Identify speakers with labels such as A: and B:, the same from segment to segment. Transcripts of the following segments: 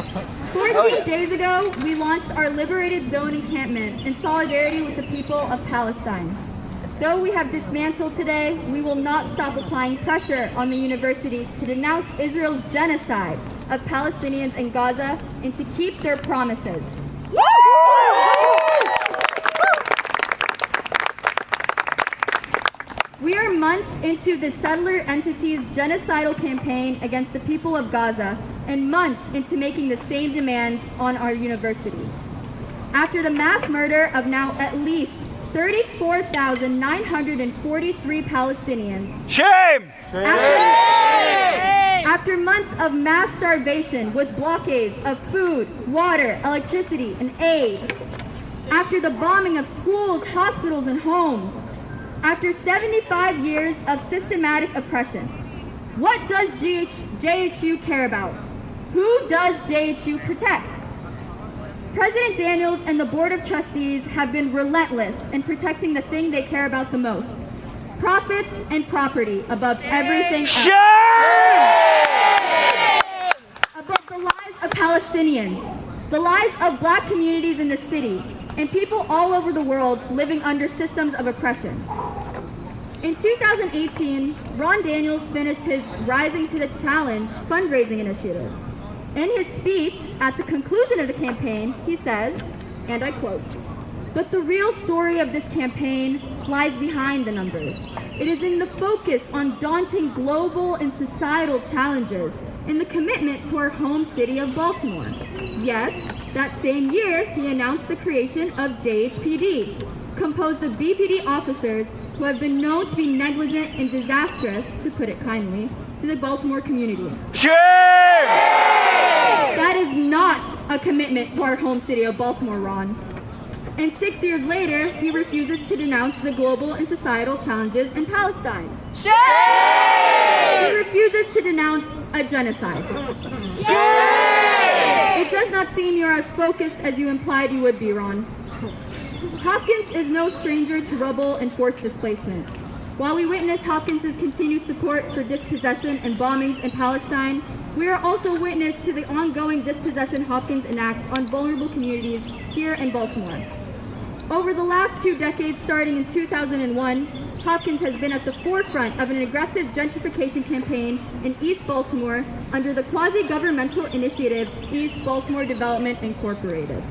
A: 14 days ago, we launched our Liberated Zone encampment in solidarity with the people of Palestine. Though we have dismantled today, we will not stop applying pressure on the university to denounce Israel's genocide of Palestinians in Gaza and to keep their promises. We are months into the settler entity's genocidal campaign against the people of Gaza and months into making the same demands on our university. After the mass murder of now at least 34,943 Palestinians.
B: Shame!
A: After months of mass starvation with blockades of food, water, electricity, and aid. After the bombing of schools, hospitals, and homes. After 75 years of systematic oppression. What does JHU care about? Who does JHU protect? President Daniels and the Board of Trustees have been relentless in protecting the thing they care about the most. Profits and property above everything else. Above the lives of Palestinians, the lives of black communities in the city, and people all over the world living under systems of oppression. In 2018, Ron Daniels finished his Rising to the Challenge fundraising initiative. In his speech at the conclusion of the campaign, he says, and I quote, "But the real story of this campaign lies behind the numbers. It is in the focus on daunting global and societal challenges and the commitment to our home city of Baltimore." Yet, that same year, he announced the creation of JHPD, composed of BPD officers who have been known to be negligent and disastrous, to put it kindly, to the Baltimore community. That is not a commitment to our home city of Baltimore, Ron. And 6 years later, he refuses to denounce the global and societal challenges in Palestine. He refuses to denounce a genocide. It does not seem you're as focused as you implied you would be, Ron. Hopkins is no stranger to rubble and forced displacement. While we witness Hopkins' continued support for dispossession and bombings in Palestine, we are also witness to the ongoing dispossession Hopkins enacts on vulnerable communities here in Baltimore. Over the last 2 decades, starting in 2001, Hopkins has been at the forefront of an aggressive gentrification campaign in East Baltimore under the quasi-governmental initiative East Baltimore Development Incorporated.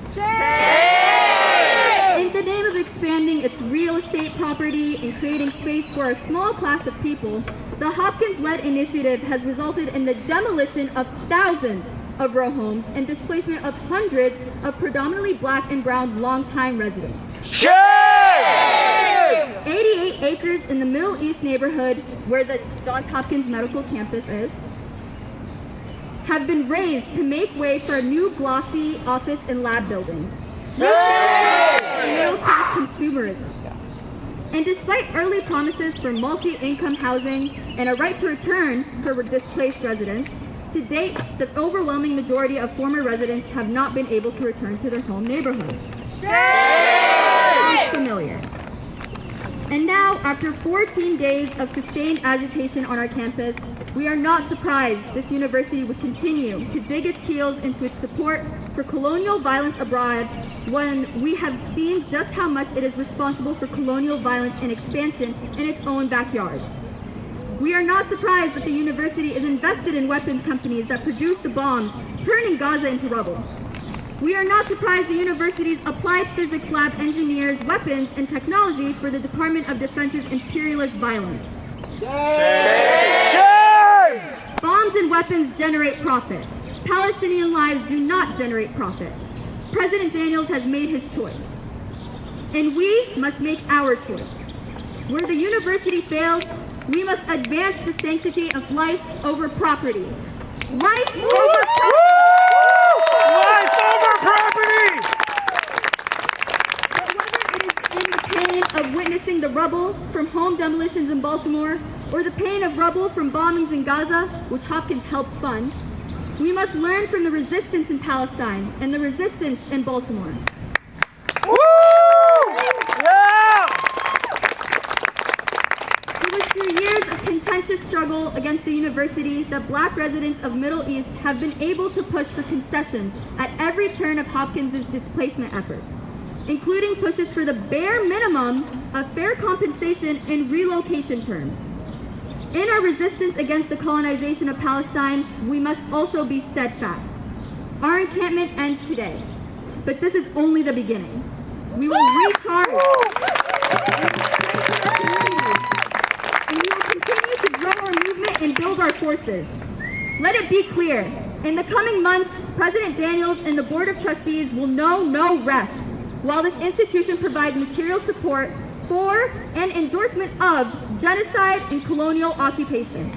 A: In the name of expanding its real estate property and creating space for a small class of people, the Hopkins-led initiative has resulted in the demolition of thousands of row homes and displacement of hundreds of predominantly black and brown longtime residents. 88 acres in the Middle East neighborhood, where the Johns Hopkins Medical Campus is, have been razed to make way for new glossy office and lab buildings. Middle-class consumerism. And despite early promises for multi-income housing and a right to return for displaced residents, to date, the overwhelming majority of former residents have not been able to return to their home neighborhoods. Sounds familiar. And now, after 14 days of sustained agitation on our campus, we are not surprised this university would continue to dig its heels into its support for colonial violence abroad when we have seen just how much it is responsible for colonial violence and expansion in its own backyard. We are not surprised that the university is invested in weapons companies that produce the bombs, turning Gaza into rubble. We are not surprised the university's applied physics lab engineers weapons and technology for the Department of Defense's imperialist violence.
B: Shame!
A: Bombs and weapons generate profit. Palestinian lives do not generate profit. President Daniels has made his choice. And we must make our choice. Where the university fails, we must advance the sanctity of life over property. Life over property!
B: Life over property!
A: But whether it is in the pain of witnessing the rubble from home demolitions in Baltimore, or the pain of rubble from bombings in Gaza, which Hopkins helps fund, we must learn from the resistance in Palestine and the resistance in Baltimore.
B: Woo! Yeah!
A: It was through years of contentious struggle against the university, the Black residents of Middle East have been able to push for concessions at every turn of Hopkins' displacement efforts, including pushes for the bare minimum of fair compensation in relocation terms. In our resistance against the colonization of Palestine, we must also be steadfast. Our encampment ends today, but this is only the beginning. We will recharge and we will continue to grow our movement and build our forces. Let it be clear, in the coming months, President Daniels and the Board of Trustees will know no rest while this institution provides material support for and endorsement of genocide and colonial occupation.